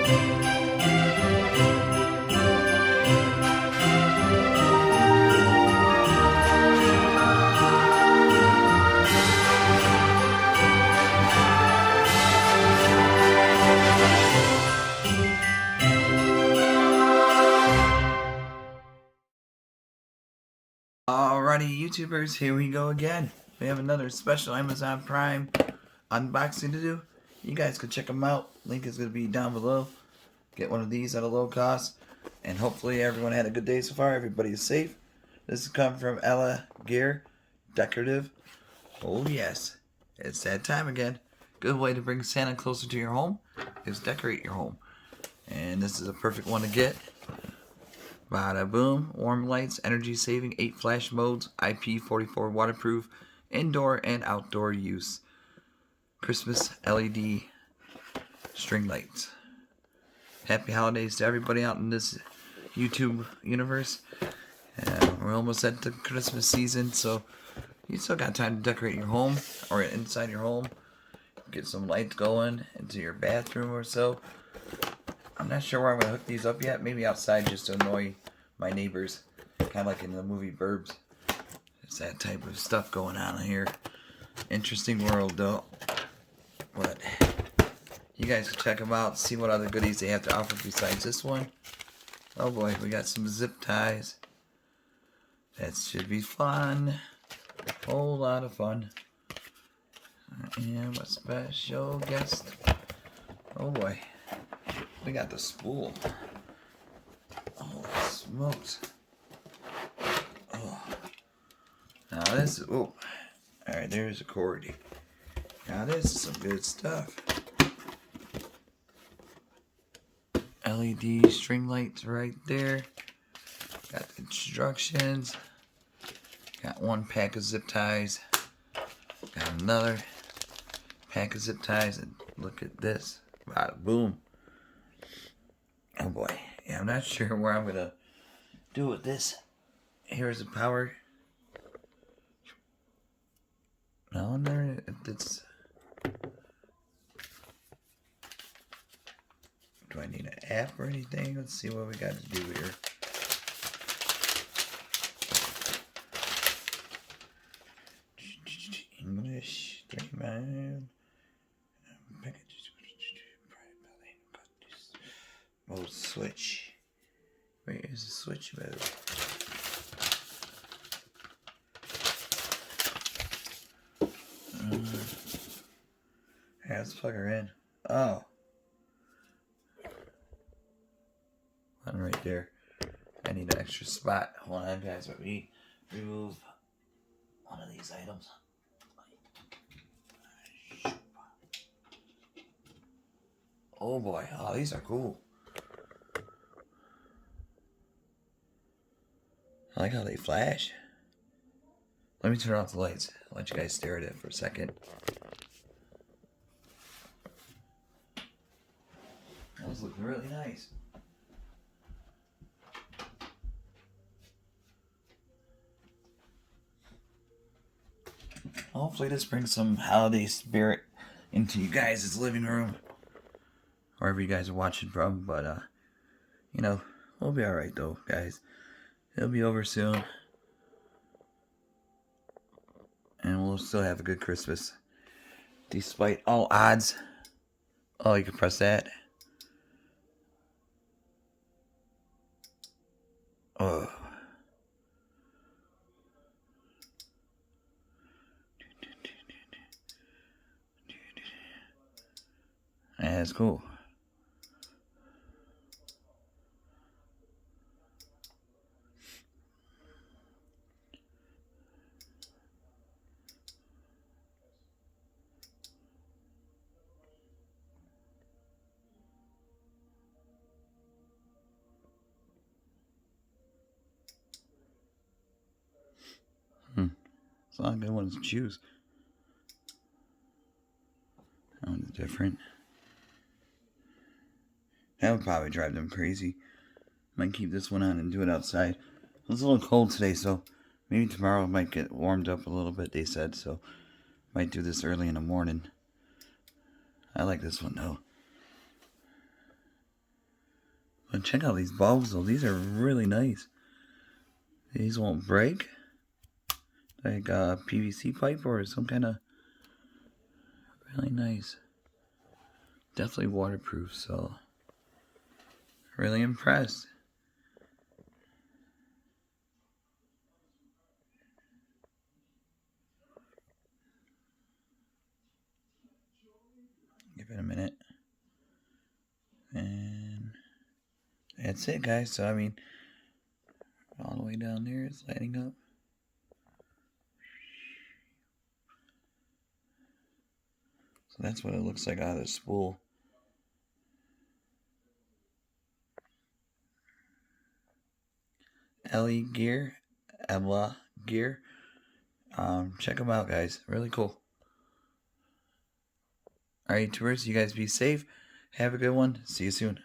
Alrighty, YouTubers, here we go again. We have another special Amazon Prime unboxing to do. You guys can check them out. Link is going to be down below. Get one of these at a low cost. And hopefully everyone had a good day so far. Everybody is safe. This has come from Elegear Decorative. Oh yes, it's that time again. Good way to bring Santa closer to your home is decorate your home. And this is a perfect one to get. Bada boom, warm lights, energy saving, 8 flash modes, IP44 waterproof, indoor and outdoor use. Christmas LED string lights. Happy holidays to everybody out in this YouTube universe. We're almost at the Christmas season, so you still got time to decorate your home or inside your home. Get some lights going into your bathroom or so. I'm not sure where I'm going to hook these up yet. Maybe outside just to annoy my neighbors. Kind of like in the movie Burbs. It's that type of stuff going on here. Interesting world though. But you guys can check them out. See what other goodies they have to offer besides this one. Oh boy, we got some zip ties. That should be fun. Whole lot of fun. And a special guest. Oh boy. We got the spool. Holy smokes. Oh. Now this is, oh. Alright, there's a cord. Now this is some good stuff. LED string lights right there. Got the instructions. Got one pack of zip ties. Got another pack of zip ties. And look at this. Bada boom. Oh boy, yeah, I'm not sure where I'm gonna do with this. Here's the power. No, there, it's. Do I need an app or anything? Let's see what we got to do here. English, 3 miles. Mode switch. Where is the switch mode? Yeah, let's plug her in. Oh. One right there. I need an extra spot. Hold on, guys. Let me remove one of these items. Oh boy. Oh, these are cool. I like how they flash. Let me turn off the lights. I'll let you guys stare at it for a second. Those look really nice. Hopefully this brings some holiday spirit into you guys' living room. Wherever you guys are watching from. But, you know, we'll be alright though, guys. It'll be over soon. And we'll still have a good Christmas. Despite all odds. Oh, you can press that. Oh. Yeah, that's cool. It's not a good one to choose. That one's different. That would probably drive them crazy. Might keep this one on and do it outside. It's a little cold today, so maybe tomorrow it might get warmed up a little bit, they said, so might do this early in the morning. I like this one though. And check out these bulbs though. These are really nice. These won't break. Like a PVC pipe or some kind of really nice. Definitely waterproof, so really impressed. Give it a minute. And that's it, guys. So, I mean, all the way down there it's lighting up. So that's what it looks like out of the spool. Elegear. Elegear. Check them out, guys. Really cool. Alright, tourists, you guys be safe. Have a good one. See you soon.